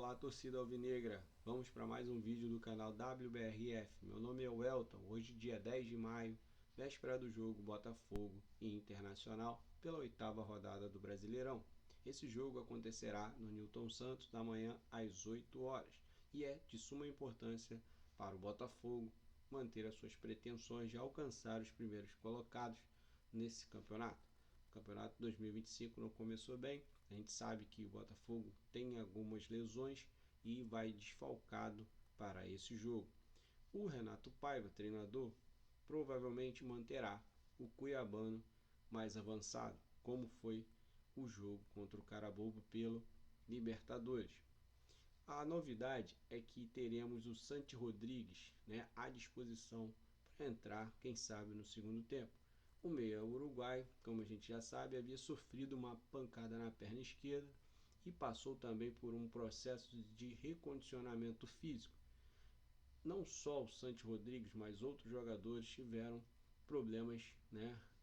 Olá, torcida alvinegra, vamos para mais um vídeo do canal WBRF. Meu nome é Welton. Hoje, dia 10 de maio, véspera do jogo Botafogo e Internacional pela 8ª rodada do Brasileirão. Esse jogo acontecerá no Newton Santos amanhã às 8 horas e é de suma importância para o Botafogo manter as suas pretensões de alcançar os primeiros colocados nesse campeonato. O campeonato 2025 não começou bem, a gente sabe que o Botafogo tem algumas lesões e vai desfalcado para esse jogo. O Renato Paiva, treinador, provavelmente manterá o cuiabano mais avançado, como foi o jogo contra o Carabobo pelo Libertadores. A novidade é que teremos o Santi Rodrigues, à disposição para entrar, quem sabe, no segundo tempo. O meia uruguai, como a gente já sabe, havia sofrido uma pancada na perna esquerda e passou também por um processo de recondicionamento físico. Não só o Santi Rodrigues, mas outros jogadores tiveram problemas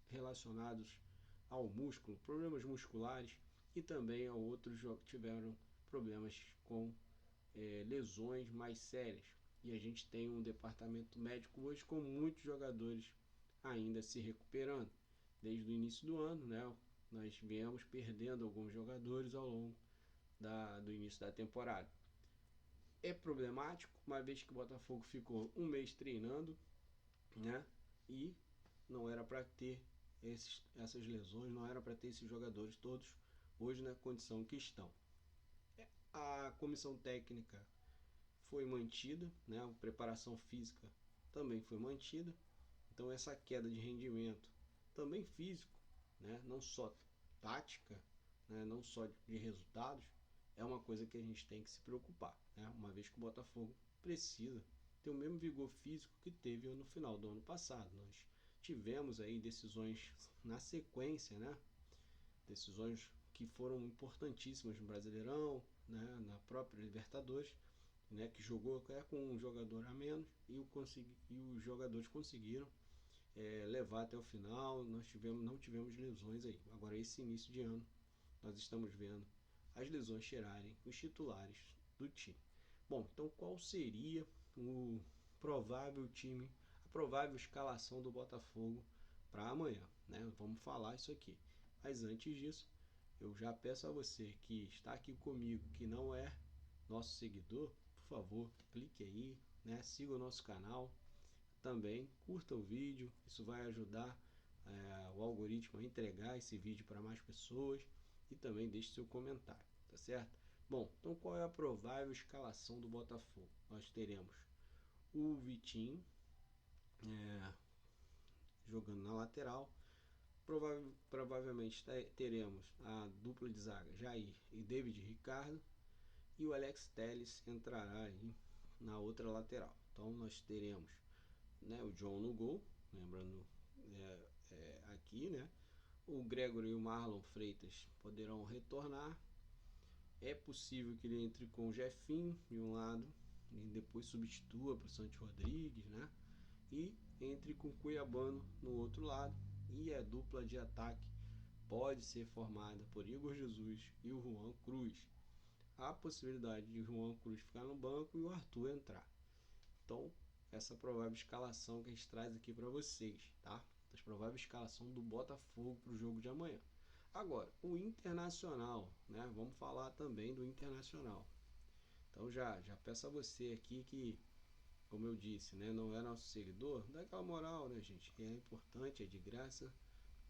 relacionados ao músculo, problemas musculares, e também outros tiveram problemas com lesões mais sérias. E a gente tem um departamento médico hoje com muitos jogadores ainda se recuperando. Desde o início do ano, nós viemos perdendo alguns jogadores ao longo do início da temporada. É problemático, uma vez que o Botafogo ficou um mês treinando, e não era para ter essas lesões, não era para ter esses jogadores todos hoje na condição que estão. A comissão técnica foi mantida, a preparação física também foi mantida. Então essa queda de rendimento, também físico, não só tática, não só de resultados, é uma coisa que a gente tem que se preocupar, uma vez que o Botafogo precisa ter o mesmo vigor físico que teve no final do ano passado. Nós tivemos aí decisões na sequência, decisões que foram importantíssimas no Brasileirão, na própria Libertadores, que jogou com um jogador a menos e os jogadores conseguiram levar até o final. Não tivemos lesões aí. Agora, esse início de ano, nós estamos vendo as lesões tirarem os titulares do time. Bom, então qual seria o provável time, a provável escalação do Botafogo para amanhã? Vamos falar isso aqui. Mas antes disso, eu já peço a você que está aqui comigo, que não é nosso seguidor, por favor, clique aí, siga o nosso canal. Também curta o vídeo, isso vai ajudar o algoritmo a entregar esse vídeo para mais pessoas, e também deixe seu comentário, tá certo? Bom, então qual é a provável escalação do Botafogo? Nós teremos o Vitinho jogando na lateral. Provavelmente teremos a dupla de zaga Jair e David Ricardo, e o Alex Telles entrará aí na outra lateral. Então nós teremos o John no gol, lembrando aqui, o Gregory e o Marlon Freitas poderão retornar. É possível que ele entre com o Jefinho de um lado e depois substitua para o Santi Rodrigues, e entre com o Cuiabano no outro lado, e a dupla de ataque pode ser formada por Igor Jesus e o Juan Cruz. Há a possibilidade de o Juan Cruz ficar no banco e o Arthur entrar. Então, essa provável escalação que a gente traz aqui para vocês, tá? A provável escalação do Botafogo para o jogo de amanhã. Agora, o Internacional, vamos falar também do Internacional. Então já peço a você aqui que, como eu disse, não é nosso seguidor, dá aquela moral, gente, é importante, é de graça,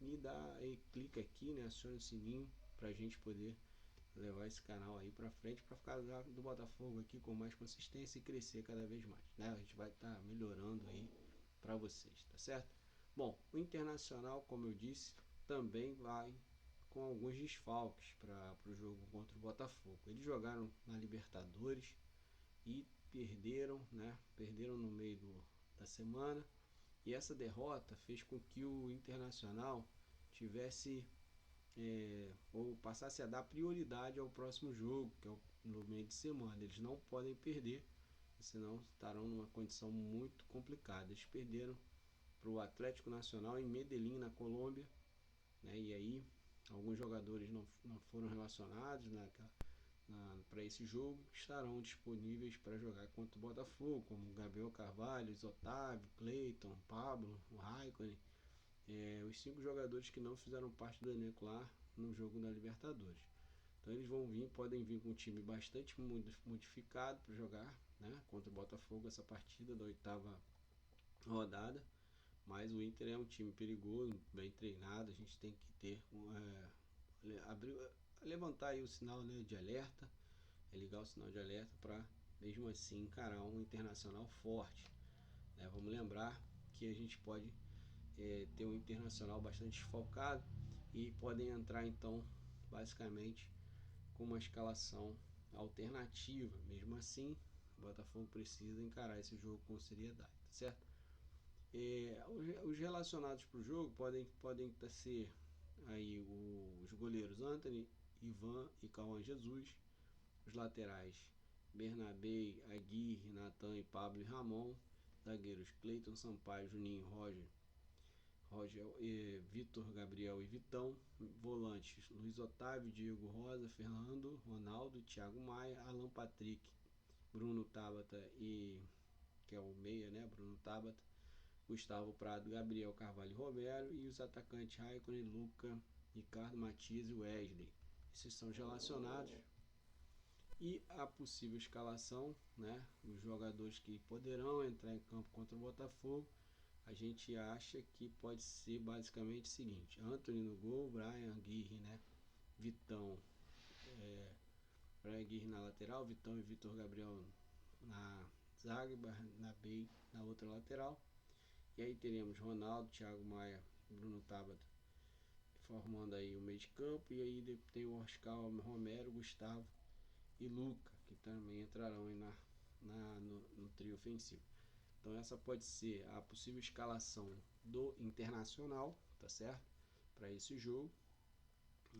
e clica aqui, aciona o sininho para a gente poder levar esse canal aí para frente, para ficar do Botafogo aqui com mais consistência e crescer cada vez mais, A gente vai estar melhorando aí para vocês, tá certo? Bom, o Internacional, como eu disse, também vai com alguns desfalques para o jogo contra o Botafogo. Eles jogaram na Libertadores e perderam no meio da semana, e essa derrota fez com que o Internacional tivesse ou passasse a dar prioridade ao próximo jogo, que é no meio de semana. Eles não podem perder, senão estarão numa condição muito complicada. Eles perderam para o Atlético Nacional em Medellín, na Colômbia, e aí alguns jogadores não foram relacionados para esse jogo estarão disponíveis para jogar contra o Botafogo, como Gabriel Carvalho, Otávio, Cleiton, Pablo, o Raikkonen, os 5 jogadores que não fizeram parte do elenco lá no jogo da Libertadores. Então eles podem vir com um time bastante modificado para jogar, né, contra o Botafogo essa partida da 8ª rodada. Mas o Inter é um time perigoso, bem treinado. A gente tem que ter levantar aí o sinal, né, de alerta, ligar o sinal de alerta para mesmo assim encarar um Internacional forte, né? Vamos lembrar que a gente pode ter um Internacional bastante desfalcado e podem entrar então basicamente com uma escalação alternativa. Mesmo assim, o Botafogo precisa encarar esse jogo com seriedade, tá certo? Os relacionados para o jogo podem ser aí os goleiros Antony, Ivan e Cauã Jesus, os laterais Bernabé, Aguirre, Natan e Pablo e Ramon, zagueiros Cleiton, Sampaio, Juninho, Roger, Vitor, Gabriel e Vitão, volantes Luiz Otávio, Diego Rosa, Fernando, Ronaldo, Thiago Maia, Alan Patrick, Bruno Tabata que é o meia, né, Bruno Tabata, Gustavo Prado, Gabriel Carvalho e Romero, e os atacantes Raikkonen, Luca, Ricardo Matias e Wesley. Esses são os relacionados. E a possível escalação, né, os jogadores que poderão entrar em campo contra o Botafogo, a gente acha que pode ser basicamente o seguinte: Antony no gol, Brian Aguirre, né, Vitão, Brian Aguirre na lateral, Vitão e Vitor Gabriel na zaga, Bernabé na outra lateral. E aí teremos Ronaldo, Thiago Maia, Bruno Tabata formando aí o meio de campo. E aí tem o Oscar, Romero, Gustavo e Luca, que também entrarão aí no trio ofensivo. Então essa pode ser a possível escalação do Internacional, tá certo? Para esse jogo.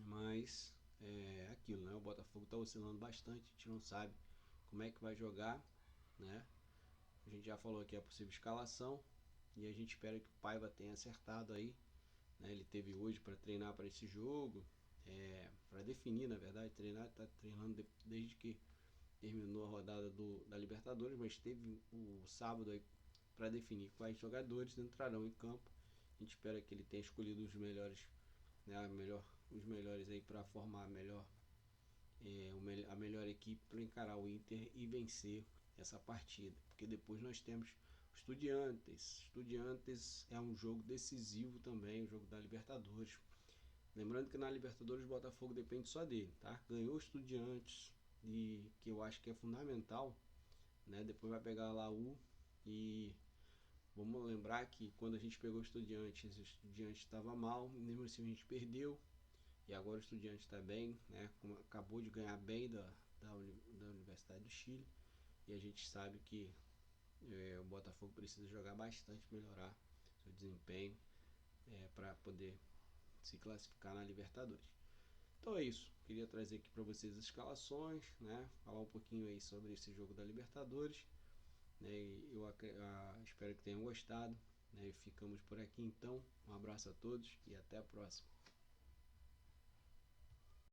Mas é aquilo, né? O Botafogo está oscilando bastante, a gente não sabe como é que vai jogar, né? A gente já falou aqui a possível escalação e a gente espera que o Paiva tenha acertado aí, né? Ele teve hoje para treinar para esse jogo, para definir, na verdade, está treinando desde que terminou a rodada da Libertadores, mas teve o sábado aí para definir quais jogadores entrarão em campo. A gente espera que ele tenha escolhido os melhores, né, os melhores aí para formar a melhor equipe para encarar o Inter e vencer essa partida, porque depois nós temos Estudiantes é um jogo decisivo também, o jogo da Libertadores. Lembrando que na Libertadores o Botafogo depende só dele, tá? Ganhou Estudiantes, e que eu acho que é fundamental, né? Depois vai pegar a Laú e vamos lembrar que quando a gente pegou o Estudiantes estava mal, mesmo assim a gente perdeu. E agora o Estudiantes está bem, né? Acabou de ganhar bem da Universidade do Chile. E a gente sabe que o Botafogo precisa jogar bastante, melhorar seu desempenho para poder se classificar na Libertadores. Então é isso, queria trazer aqui para vocês as escalações, né? Falar um pouquinho aí sobre esse jogo da Libertadores, né? E eu espero que tenham gostado, né? E ficamos por aqui então. Um abraço a todos e até a próxima.